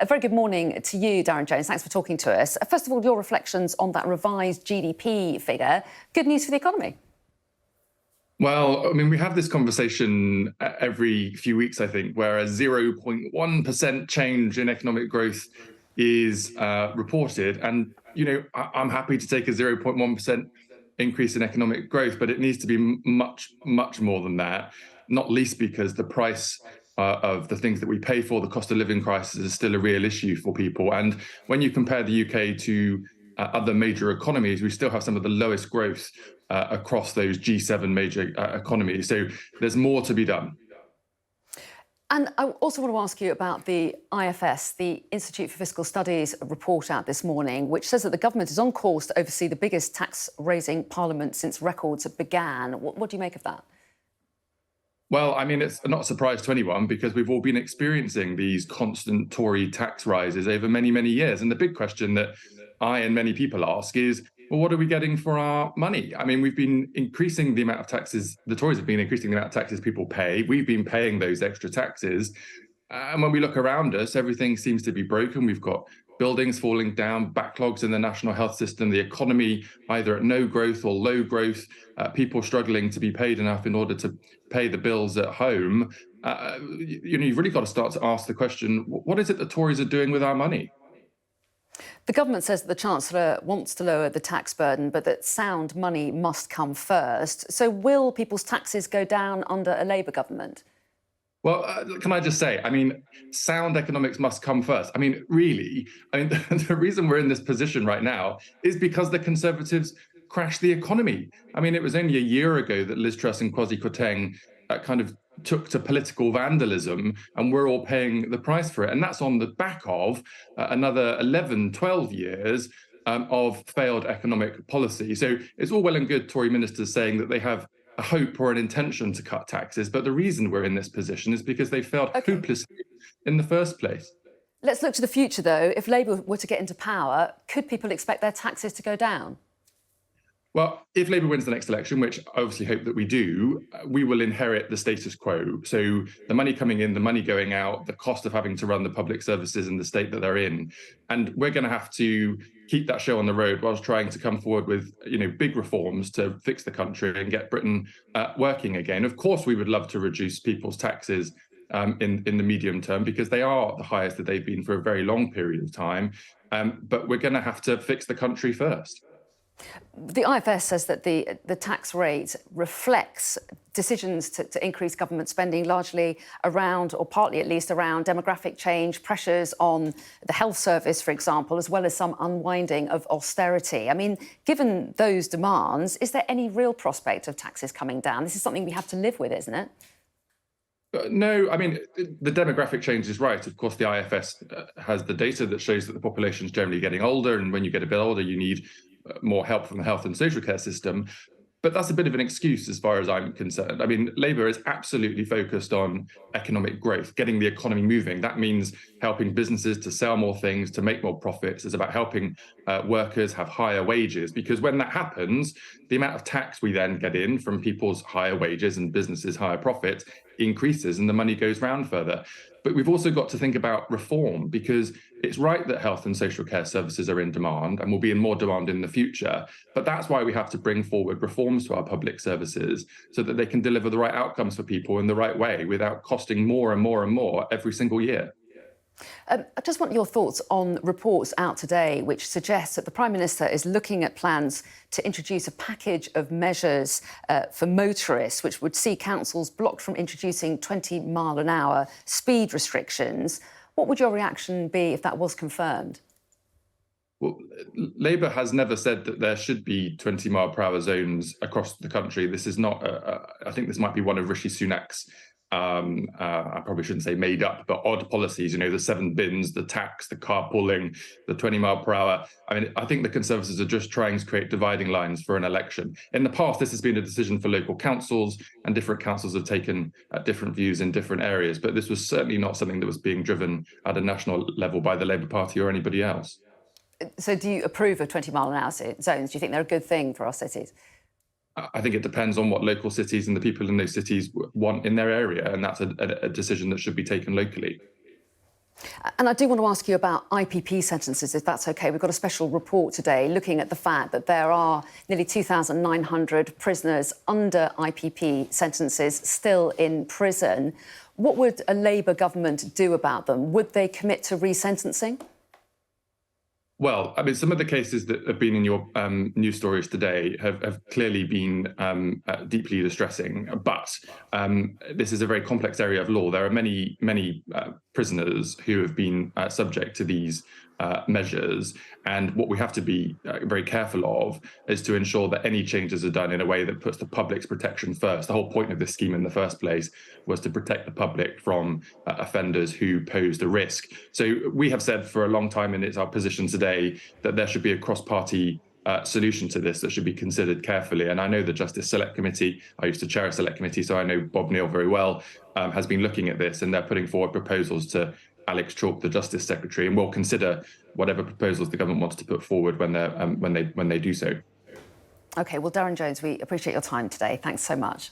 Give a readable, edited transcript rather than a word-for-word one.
A very good morning to you, Darren Jones. Thanks for talking to us. First of all, your reflections on that revised GDP figure. Good news for the economy. Well, I mean, we have this conversation every few weeks, I think, where a 0.1% change in economic growth is reported. And, I'm happy to take a 0.1% increase in economic growth, but it needs to be much, much more than that, not least because the price of the things that we pay for, the cost of living crisis, is still a real issue for people. And when you compare the UK to other major economies, we still have some of the lowest growth across those G7 major economies. So there's more to be done. And I also want to ask you about the IFS, the Institute for Fiscal Studies report out this morning, which says that the government is on course to oversee the biggest tax-raising parliament since records began. What do you make of that? Well, I mean, it's not a surprise to anyone because we've all been experiencing these constant Tory tax rises over many, many years. And the big question that I and many people ask is, well, what are we getting for our money? I mean, we've been increasing the amount of taxes, the Tories have been increasing the amount of taxes people pay. We've been paying those extra taxes. And when we look around us, everything seems to be broken. We've got buildings falling down, backlogs in the national health system, the economy either at no growth or low growth, people struggling to be paid enough in order to pay the bills at home. You've really got to start to ask the question, what is it the Tories are doing with our money? The government says that the Chancellor wants to lower the tax burden, but that sound money must come first. So will people's taxes go down under a Labour government? Well, can I just say, I mean, sound economics must come first. I mean, really, the reason we're in this position right now is because the Conservatives crashed the economy. I mean, it was only a year ago that Liz Truss and Kwasi Kwarteng kind of took to political vandalism, and we're all paying the price for it. And that's on the back of another 11, 12 years of failed economic policy. So it's all well and good Tory ministers saying that they have a hope or an intention to cut taxes, but the reason we're in this position is because they failed hopelessly in the first place. Let's look to the future, though. If Labour were to get into power, could people expect their taxes to go down? Well, if Labour wins the next election, which I obviously hope that we do, we will inherit the status quo. So the money coming in, the money going out, the cost of having to run the public services in the state that they're in. And we're going to have to keep that show on the road whilst trying to come forward with, big reforms to fix the country and get Britain working again. Of course, we would love to reduce people's taxes in the medium term because they are the highest that they've been for a very long period of time. But we're going to have to fix the country first. The IFS says that the tax rate reflects decisions to increase government spending largely around, or partly at least, around demographic change, pressures on the health service, for example, as well as some unwinding of austerity. I mean, given those demands, is there any real prospect of taxes coming down? This is something we have to live with, isn't it? No, I mean, the demographic change is right. Of course, the IFS has the data that shows that the population is generally getting older, and when you get a bit older, you need more help from the health and social care system. But that's a bit of an excuse as far as I'm concerned. I mean, Labour is absolutely focused on economic growth, getting the economy moving. That means helping businesses to sell more things, to make more profits. It's about helping workers have higher wages, because when that happens, the amount of tax we then get in from people's higher wages and businesses' higher profits increases and the money goes round further. But we've also got to think about reform, because it's right that health and social care services are in demand and will be in more demand in the future. But that's why we have to bring forward reforms to our public services so that they can deliver the right outcomes for people in the right way without costing more and more and more every single year. I just want your thoughts on reports out today which suggest that the Prime Minister is looking at plans to introduce a package of measures for motorists, which would see councils blocked from introducing 20-mile-an-hour speed restrictions. What would your reaction be if that was confirmed? Well, Labour has never said that there should be 20-mile-per-hour zones across the country. This is not, I think this might be one of Rishi Sunak's I probably shouldn't say made up, but odd policies, the 7 bins, the tax, the carpooling, the 20 mile per hour. I mean, I think the Conservatives are just trying to create dividing lines for an election. In the past, this has been a decision for local councils, and different councils have taken different views in different areas. But this was certainly not something that was being driven at a national level by the Labour Party or anybody else. So do you approve of 20-mile-an-hour zones? Do you think they're a good thing for our cities? I think it depends on what local cities and the people in those cities want in their area, and that's a decision that should be taken locally. And I do want to ask you about IPP sentences, if that's OK. We've got a special report today looking at the fact that there are nearly 2,900 prisoners under IPP sentences still in prison. What would a Labour government do about them? Would they commit to resentencing? Well, I mean, some of the cases that have been in your news stories today have clearly been deeply distressing. But this is a very complex area of law. There are many prisoners who have been subject to these measures. And what we have to be very careful of is to ensure that any changes are done in a way that puts the public's protection first. The whole point of this scheme in the first place was to protect the public from offenders who posed a risk. So we have said for a long time, and it's our position today, that there should be a cross-party solution to this that should be considered carefully. And I know the Justice Select Committee, I used to chair a select committee, so I know Bob Neal very well, has been looking at this, and they're putting forward proposals to Alex Chalk, the Justice Secretary, and we'll consider whatever proposals the government wants to put forward when they do so. OK, well, Darren Jones, we appreciate your time today. Thanks so much.